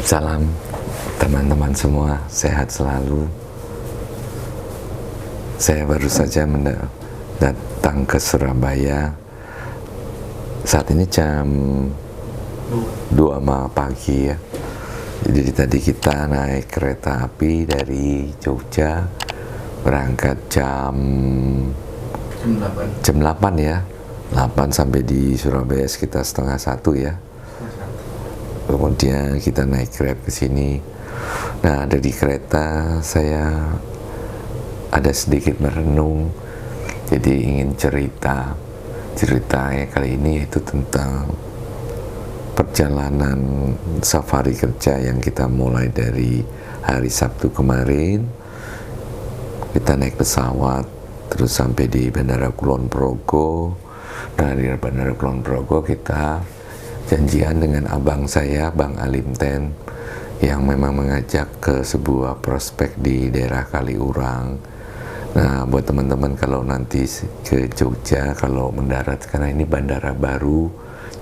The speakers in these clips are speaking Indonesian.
Salam teman-teman semua, sehat selalu. Saya baru saja datang ke Surabaya. Saat ini jam 2 pagi ya. Jadi tadi kita naik kereta api dari Jogja, berangkat jam 8 ya. 8 sampai di Surabaya sekitar setengah 1 ya. Kemudian kita naik Grab ke sini. Nah, dari kereta saya ada sedikit merenung, jadi ingin ceritanya kali ini itu tentang perjalanan safari kerja yang kita mulai dari hari Sabtu kemarin. Kita naik pesawat terus sampai di Bandara Kulon Progo. Dari Bandara Kulon Progo kita janjian dengan abang saya, Bang Alim Ten, yang memang mengajak ke sebuah prospek di daerah Kaliurang. Nah, buat teman-teman kalau nanti ke Jogja, kalau mendarat, karena ini bandara baru,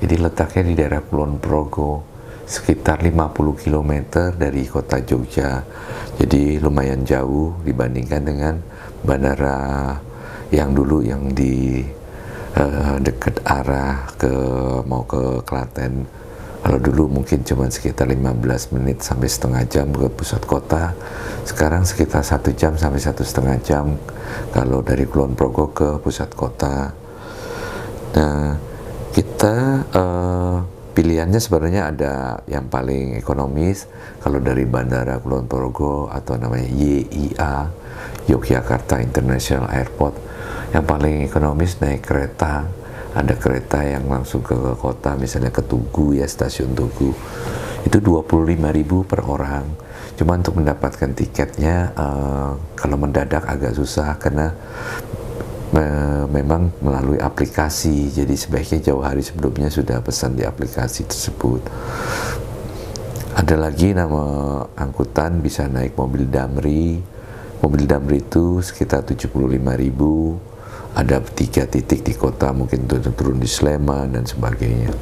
jadi letaknya di daerah Kulon Progo, sekitar 50 km dari kota Jogja. Jadi lumayan jauh dibandingkan dengan bandara yang dulu yang di dekat arah mau ke Klaten. Kalau dulu mungkin cuma sekitar 15 menit sampai setengah jam ke pusat kota, sekarang sekitar 1 jam sampai 1,5 jam kalau dari Kulon Progo ke pusat kota. Nah, kita pilihannya sebenarnya ada yang paling ekonomis kalau dari Bandara Kulon Progo atau namanya YIA, Yogyakarta International Airport. Yang paling ekonomis naik kereta. Ada kereta yang langsung ke kota, misalnya ke Tugu ya, stasiun Tugu. Itu 25.000 per orang. Cuma untuk mendapatkan tiketnya kalau mendadak agak susah karena memang melalui aplikasi. Jadi sebaiknya jauh hari sebelumnya sudah pesan di aplikasi tersebut. Ada lagi nama angkutan, bisa naik mobil Damri. Mobil Damri itu sekitar 75.000. Ada 3 titik di kota, mungkin turun di Sleman dan sebagainya.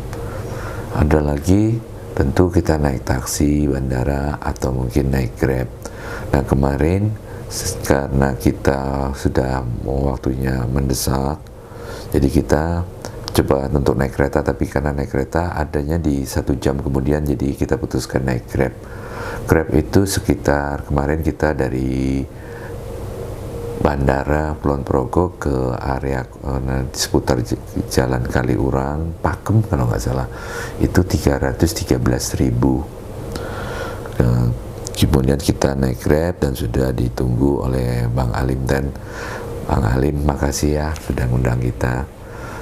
Ada lagi tentu kita naik taksi bandara atau mungkin naik Grab. Nah, kemarin karena kita sudah waktunya mendesak, jadi kita coba untuk naik kereta, tapi karena naik kereta adanya di 1 jam kemudian, jadi kita putuskan naik Grab. Grab itu sekitar kemarin kita dari Bandara Kulon Progo ke area di seputar Jalan Kaliurang, Pakem kalau nggak salah, itu 313.000. Kemudian kita naik Grab dan sudah ditunggu oleh Bang Alim Ten. Bang Alim, makasih ya sudah ngundang kita.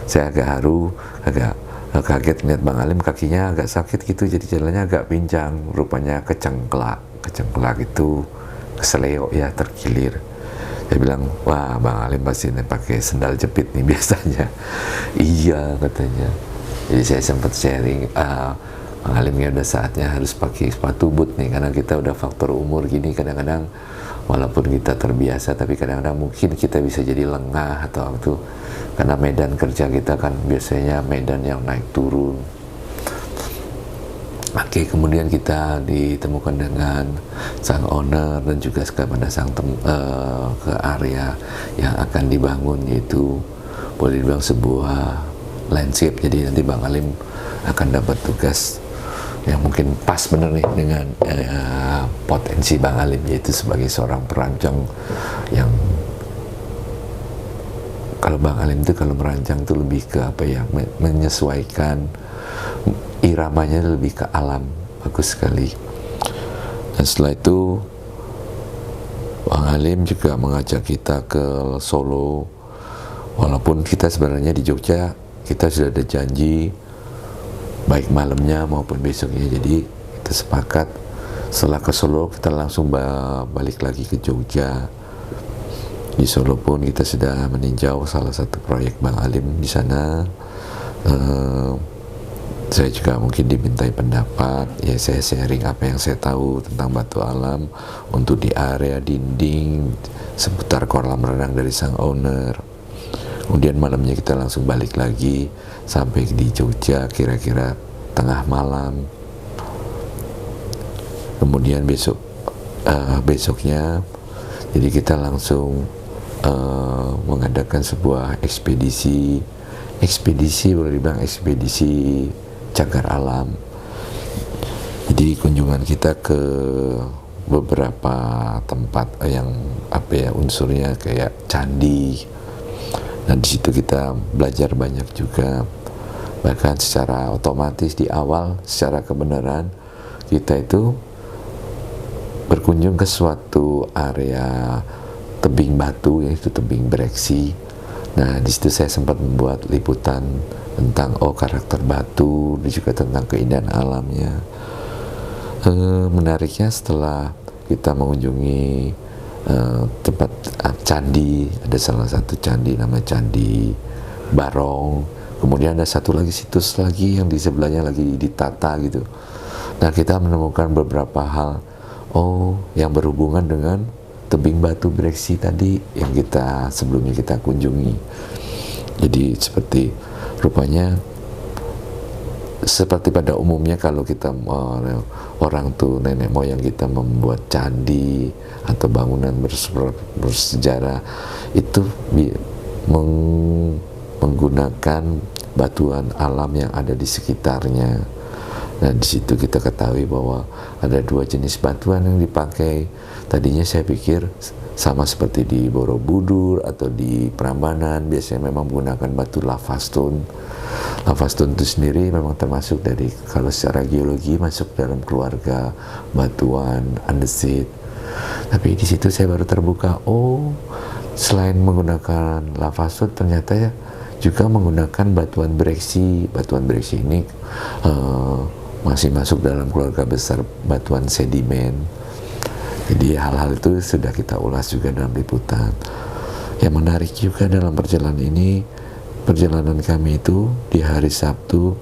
Saya agak haru, agak kaget melihat Bang Alim, kakinya agak sakit gitu, jadi jalannya agak pincang, rupanya kecengklak itu keseleo ya, terkilir. Saya bilang, wah Bang Alim pasti pakai sendal jepit nih biasanya. Iya katanya. Jadi saya sempat sharing, Bang Alim ya udah saatnya harus pakai sepatu boot nih, karena kita udah faktor umur gini, kadang-kadang walaupun kita terbiasa, tapi kadang-kadang mungkin kita bisa jadi lengah atau waktu, karena medan kerja kita kan biasanya medan yang naik turun. Oke, kemudian kita ditemukan dengan sang owner dan juga kepada ke area yang akan dibangun, yaitu boleh dibilang sebuah landscape. Jadi nanti Bang Alim akan dapat tugas yang mungkin pas bener nih dengan potensi Bang Alim, yaitu sebagai seorang perancang yang kalau Bang Alim itu kalau merancang itu lebih ke apa ya, menyesuaikan iramanya, lebih ke alam, bagus sekali. Dan setelah itu Bang Alim juga mengajak kita ke Solo, walaupun kita sebenarnya di Jogja kita sudah ada janji baik malamnya maupun besoknya, jadi kita sepakat setelah ke Solo kita langsung balik lagi ke Jogja. Di Solo pun kita sudah meninjau salah satu proyek Bang Alim di sana. Saya juga mungkin dimintai pendapat, ya saya sharing apa yang saya tahu tentang batu alam untuk di area dinding seputar kolam renang dari sang owner. Kemudian malamnya kita langsung balik lagi sampai di Jogja kira-kira tengah malam. Kemudian besoknya jadi kita langsung mengadakan sebuah ekspedisi boleh dibilang ekspedisi cagar alam. Jadi kunjungan kita ke beberapa tempat yang unsurnya kayak candi. Nah di situ kita belajar banyak juga. Bahkan secara otomatis di awal secara kebenaran kita itu berkunjung ke suatu area tebing batu, yaitu tebing Breksi. Nah di situ saya sempat membuat liputan tentang karakter batu dan juga tentang keindahan alamnya. Menariknya setelah kita mengunjungi tempat candi, ada salah satu candi namanya Candi Barong, kemudian ada satu lagi situs lagi yang di sebelahnya lagi ditata gitu. Nah kita menemukan beberapa hal yang berhubungan dengan tebing batu Breksi tadi yang sebelumnya kita kunjungi. Jadi rupanya seperti pada umumnya kalau kita orang tuh nenek moyang kita membuat candi atau bangunan bersejarah itu menggunakan batuan alam yang ada di sekitarnya. Nah di situ kita ketahui bahwa ada 2 jenis batuan yang dipakai. Tadinya saya pikir sama seperti di Borobudur atau di Prambanan, biasanya memang menggunakan batu lava stone. Lava stone itu sendiri memang termasuk kalau secara geologi masuk dalam keluarga batuan andesit. Tapi di situ saya baru terbuka, selain menggunakan lava stone ternyata juga menggunakan batuan Breksi. Batuan Breksi ini masih masuk dalam keluarga besar batuan sedimen. Jadi hal-hal itu sudah kita ulas juga dalam liputan. Yang menarik juga dalam perjalanan kami itu di hari Sabtu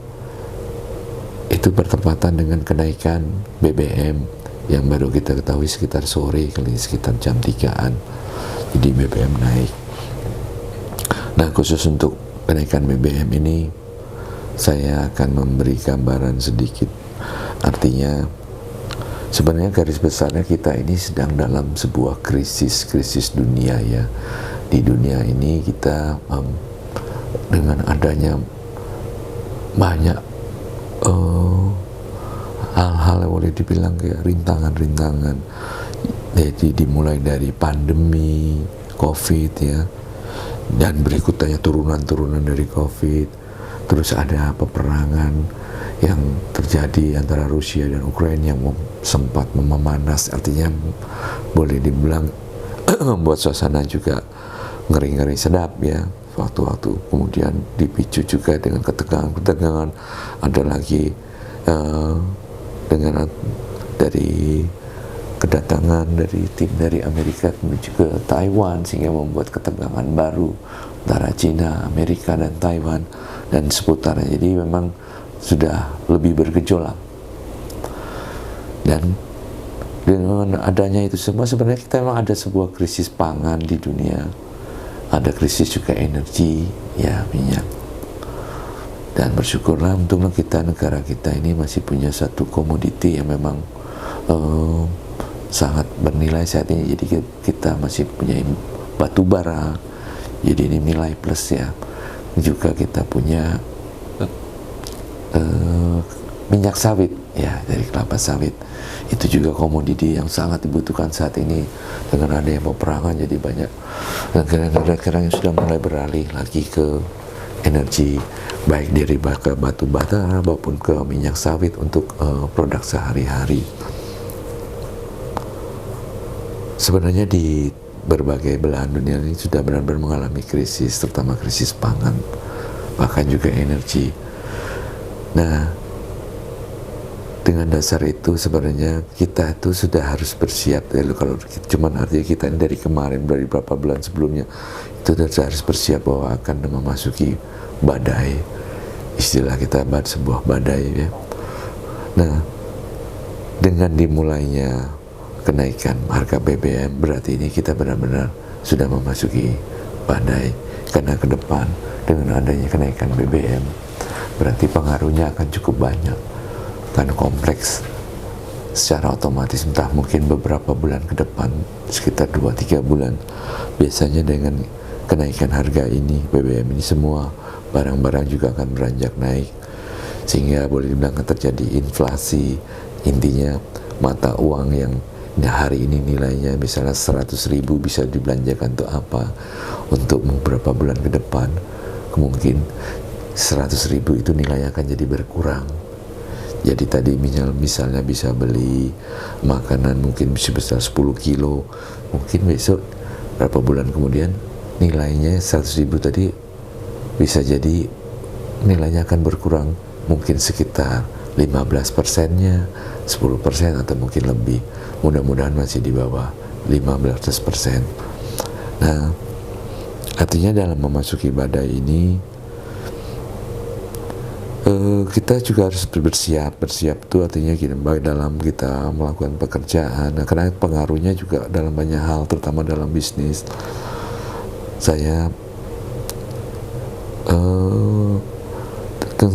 itu bertepatan dengan kenaikan BBM yang baru kita ketahui sekitar sore, sekitar jam 3-an. Jadi BBM naik. Nah khusus untuk kenaikan BBM ini saya akan memberi gambaran sedikit. Artinya sebenarnya garis besarnya kita ini sedang dalam sebuah krisis dunia ya. Di dunia ini kita dengan adanya banyak hal-hal yang boleh dibilang kayak rintangan-rintangan. Jadi dimulai dari pandemi COVID ya, dan berikutnya turunan-turunan dari COVID. Terus ada peperangan yang terjadi antara Rusia dan Ukraina yang sempat memanas, artinya boleh dibilang membuat suasana juga ngeri-ngeri sedap ya waktu-waktu. Kemudian dipicu juga dengan ketegangan. Ada lagi dengan dari kedatangan dari tim dari Amerika menuju ke Taiwan, sehingga membuat ketegangan baru antara Cina, Amerika, dan Taiwan dan seputarnya. Jadi memang sudah lebih bergejolak. Dan dengan adanya itu semua sebenarnya kita memang ada sebuah krisis pangan di dunia. Ada krisis juga energi, ya minyak. Dan bersyukurlah untunglah negara kita ini masih punya satu komoditi yang memang sangat bernilai saat ini. Jadi kita masih punya batu bara, jadi ini nilai plus ya. Juga kita punya minyak sawit ya, dari kelapa sawit. Itu juga komoditi yang sangat dibutuhkan saat ini. Dengan adanya peperangan, jadi banyak negara-negara yang sudah mulai beralih lagi ke energi, baik dari batu bara maupun ke minyak sawit untuk produk sehari-hari. Sebenarnya di berbagai belahan dunia ini sudah benar-benar mengalami krisis, terutama krisis pangan, bahkan juga energi. Nah, dengan dasar itu sebenarnya kita itu sudah harus bersiap. Kalau cuman artinya kita ini dari kemarin, dari beberapa bulan sebelumnya itu sudah harus bersiap bahwa akan memasuki badai. Istilah kita sebuah badai ya. Nah, dengan dimulainya kenaikan harga BBM, berarti ini kita benar-benar sudah memasuki badai. Karena ke depan dengan adanya kenaikan BBM, berarti pengaruhnya akan cukup banyak, kan kompleks secara otomatis entah mungkin beberapa bulan ke depan, sekitar 2-3 bulan, biasanya dengan kenaikan harga ini, BBM ini, semua barang-barang juga akan beranjak naik, sehingga boleh dibilang terjadi inflasi. Intinya mata uang yang hari ini nilainya misalnya 100.000 bisa dibelanjakan untuk apa, untuk beberapa bulan ke depan mungkin 100.000 itu nilainya akan jadi berkurang. Jadi tadi misalnya bisa beli makanan mungkin sebesar 10 kilo, mungkin besok berapa bulan kemudian nilainya 100.000 tadi bisa jadi nilainya akan berkurang mungkin sekitar 15%-nya, 10% atau mungkin lebih. Mudah-mudahan masih di bawah 15%. Nah, artinya dalam memasuki badai ini kita juga harus bersiap itu artinya gini, baik dalam kita melakukan pekerjaan. Nah, karena pengaruhnya juga dalam banyak hal, terutama dalam bisnis. Saya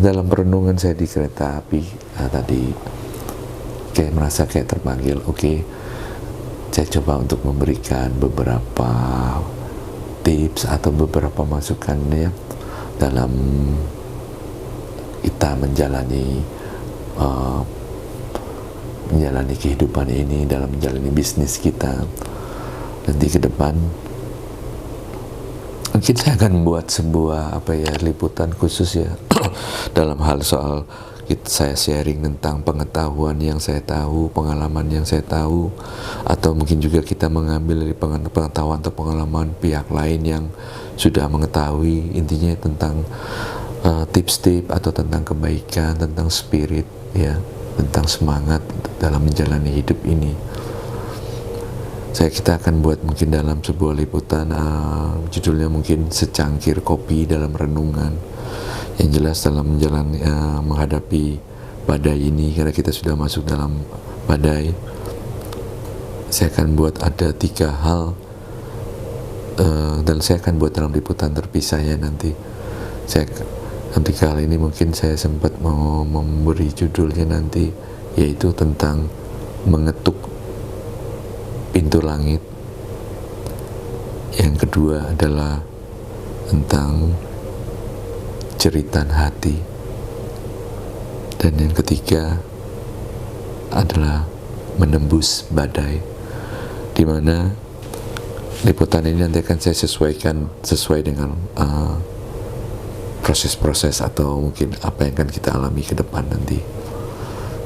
dalam perenungan saya di kereta api tadi kayak merasa kayak terpanggil. Saya coba untuk memberikan beberapa tips atau beberapa masukan ya dalam kita menjalani kehidupan ini, dalam menjalani bisnis kita nanti ke depan. Mungkin saya akan membuat sebuah liputan khusus ya dalam hal soal saya sharing tentang pengetahuan yang saya tahu, pengalaman yang saya tahu, atau mungkin juga kita mengambil dari pengetahuan atau pengalaman pihak lain yang sudah mengetahui, intinya tentang tips-tips atau tentang kebaikan, tentang spirit ya, tentang semangat dalam menjalani hidup ini. Kita akan buat mungkin dalam sebuah liputan, judulnya mungkin secangkir kopi dalam renungan. Yang jelas dalam menjalani menghadapi badai ini, karena kita sudah masuk dalam badai, saya akan buat ada 3 hal dan saya akan buat dalam liputan terpisah ya nanti. Nanti kali ini mungkin saya sempat mau memberi judulnya nanti, yaitu tentang mengetuk pintu langit. Yang kedua adalah tentang jeritan hati, dan yang ketiga adalah menembus badai, di mana liputan ini nanti akan saya sesuaikan sesuai dengan proses-proses atau mungkin apa yang akan kita alami ke depan nanti.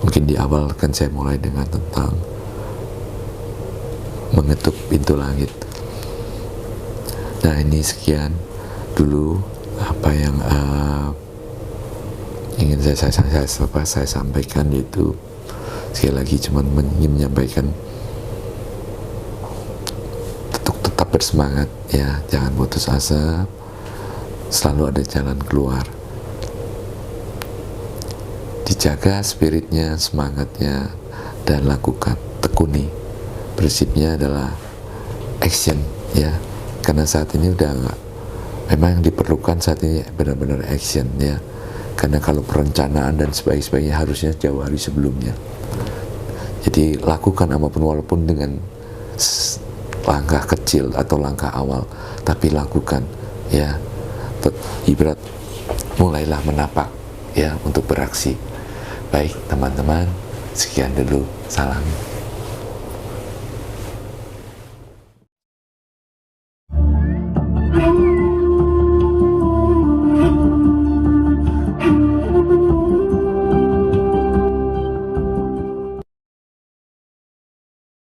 Mungkin di awal kan saya mulai dengan tentang mengetuk pintu langit. Nah, ini sekian dulu apa yang ingin saya sampaikan, yaitu sekali lagi cuma ingin menyampaikan tetap bersemangat ya, jangan putus asa, selalu ada jalan keluar, dijaga spiritnya, semangatnya, dan lakukan, tekuni. Prinsipnya adalah action ya, karena saat ini udah enggak, memang yang diperlukan saat ini benar-benar action ya, karena kalau perencanaan dan sebagainya harusnya jauh hari sebelumnya. Jadi lakukan apapun walaupun dengan langkah kecil atau langkah awal, tapi lakukan ya, ibarat mulailah menapak ya untuk beraksi. Baik teman-teman, sekian dulu, salam.